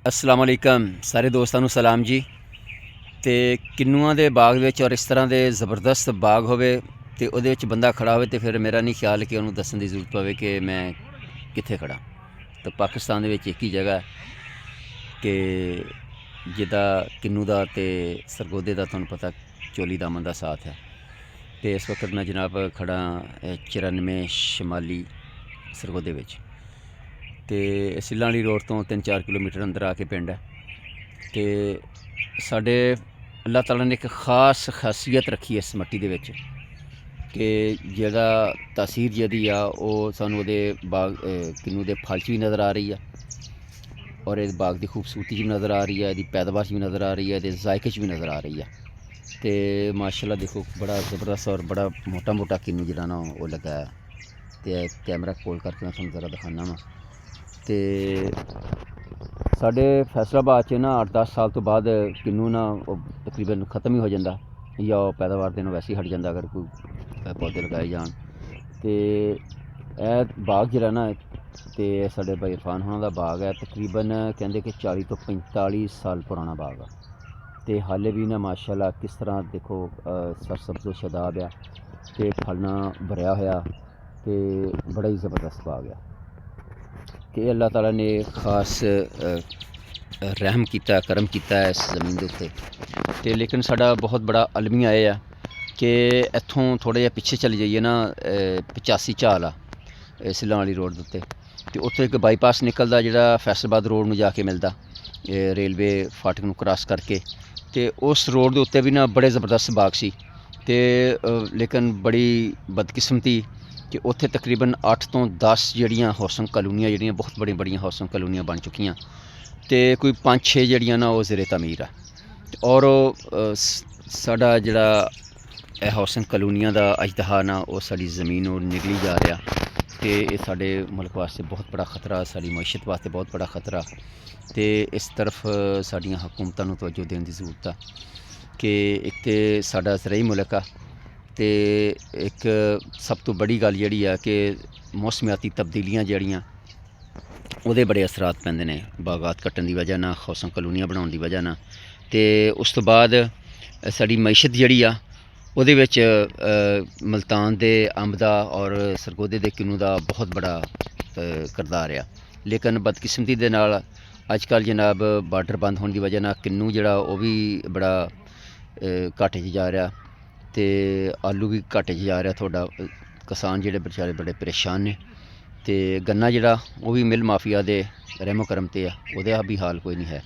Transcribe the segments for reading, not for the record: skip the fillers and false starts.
अस्सलाम वालेकुम सारे दोस्तों नूं सलाम जी। तो किन्नुआं दे बाग विच और इस तरह के ज़बरदस्त बाग होवे ते उहदे विच बंदा खड़ा होवे तो फिर मेरा नहीं ख्याल कि उन्होंने दस्सण की जरूरत पवे कि मैं कित्थे खड़ा। तो पाकिस्तान दे विच एक ही जगह कि जिहदा किन्नू दा ते सरगोधे दा तुहानूं पता चोली दामन दा साथ है। तो इस वक्त मैं जनाब खड़ा 94 शमाली सरगोधे विच ते सिल्लां वाली रोड तो 3-4 किलोमीटर अंदर आके पिंड है। तो साढ़े अल्लाह ताला ने एक खास खासियत रखी है इस मट्टी दे विच कि जेह्ड़ा तासीर जेह्दी आ ओह् सानूं ओह्दे बाग किन्नू दे फल च भी नज़र आ रही है और इस बाग की खूबसूरती च भी नज़र आ रही है, इसकी पैदावार च भी नज़र आ रही है, इहदे जायके च भी नज़र आ रही है। तो माशाल्लाह देखो बड़ा ज़बरदस्त और बड़ा मोटा मोटा किन्नू जेह्ड़ा ना ओह् लगा है। तो कैमरा कोल करके मैं तुहानूं ज़रा दिखाना वा। तो साढ़े फैसलाबाद च ना 8-10 साल तो बाद किन्नू ना तकरीबन ख़त्म ही हो जाता या पैदावार दिन वैसे ही हट जाता अगर कोई पौधे लगाए जान। तो यह बाग जरा ना तो साढ़े भाई इरफान होना का बाग है, तकरीबन कहते कि 40 तो 45 साल पुराना बाग है। तो हाले भी ना माशाल्लाह किस तरह देखो सरसब्ज़ो शदाब आ तो फलना भरिया होया तो बड़ा ही ज़बरदस्त बाग है कि अल्लाह ताला ने खास रहम किया करम किया इस ज़मीन के उत्ते। तो लेकिन साड़ा बहुत बड़ा अलमिया यह है कि इत्थों थोड़ा जिहा पिछे चली जाइए ना 85 झाल आ सिल्लां वाली रोड उत्ते तो उत्थे एक बाईपास निकलदा जिहड़ा फैसलाबाद रोड नूं जाके मिलदा रेलवे फाटक नूं क्रॉस करके। तो उस रोड के उत्ते भी ना बड़े ज़बरदस्त बाग सी ते लेकिन बड़ी बदकिस्मती कि उत्थे तकरीबन 8 तो 10 जिहड़ियां हाउसिंग कलोनियां जिहड़ियां बहुत बड़ियां बड़ियां हाउसिंग कलोनियां बन चुकियां तो कोई 5-6 जिहड़ियां ना वो ज़ेरे तमीर आ और साडा जिहड़ा हाउसिंग कलोनियां दा अजदहा ना वो साडी ज़मीन और निगली जा रहा। तो ये साडे मुल्क वास्ते बहुत बड़ा खतरा, साडी मईशत वास्ते बहुत बड़ा खतरा। तो इस तरफ साडियां हुकूमतां नूं तवज्जो देने की जरूरत है कि एक तो साडा ज़रई मुल्क आ तो एक सब तो बड़ी गल जिहड़ी है कि मौसमियाती तब्दीलियां जिहड़ियां उहदे बड़े असरात पैंदे ने बागात कट्टण की वजह ना, हाउसिंग कलोनियां बनाउण की वजह ना। तो उस तो बाद साडी मईशत जिहड़ी आ उहदे विच मुल्तान दे अंब दा और सरगोधे दे किन्नू दा बहुत बड़ा किरदार आ। लेकिन बदकिस्मती दे नाल अजकल जनाब बार्डर बंद होने की वजह ना किन्नू जिहड़ा ओह भी बड़ा घाटे च जा रहा तो आलू भी घाटे च जा रहा थोड़ा किसान जिहड़े बेचारे बड़े परेशान ने। तो गन्ना जिहड़ा वो भी मिल माफिया दे रहमो करम ते ओहदा भी हाल कोई नहीं है।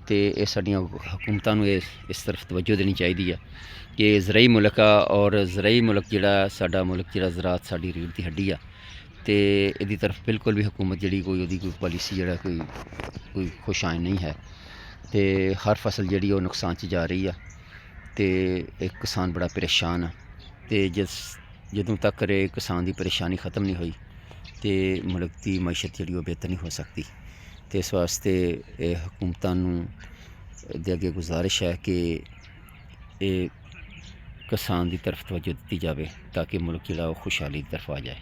तो ये साडियां हुकूमतां नूं इस तरफ तवज्जो देनी चाहिदी है कि ज़रई मुल्क आ और ज़रई मुल्क जिहड़ा साडा मुल्क जिहड़ा ज़रात साडी रीढ़ दी हड्डी आ तो इहदी तरफ बिल्कुल भी हुकूमत जिहड़ी कोई उहदी कोई पॉलिसी जिहड़ा कोई खुशाइन नहीं है। तो हर फसल जिहड़ी वो नुकसान च जा रही है तो एक किसान बड़ा परेशान है। तो जदों तक किसान की परेशानी ख़त्म नहीं हुई तो मुल्क की मईशत जिहड़ी वो बेहतर नहीं हो सकती। तो इस वास्ते हुकूमतां नूं दे अगे गुजारिश है कि किसान की तरफ तवज्जो दी जाए ताकि मुल्क जिहड़ा वो खुशहाली की तरफ आ जाए।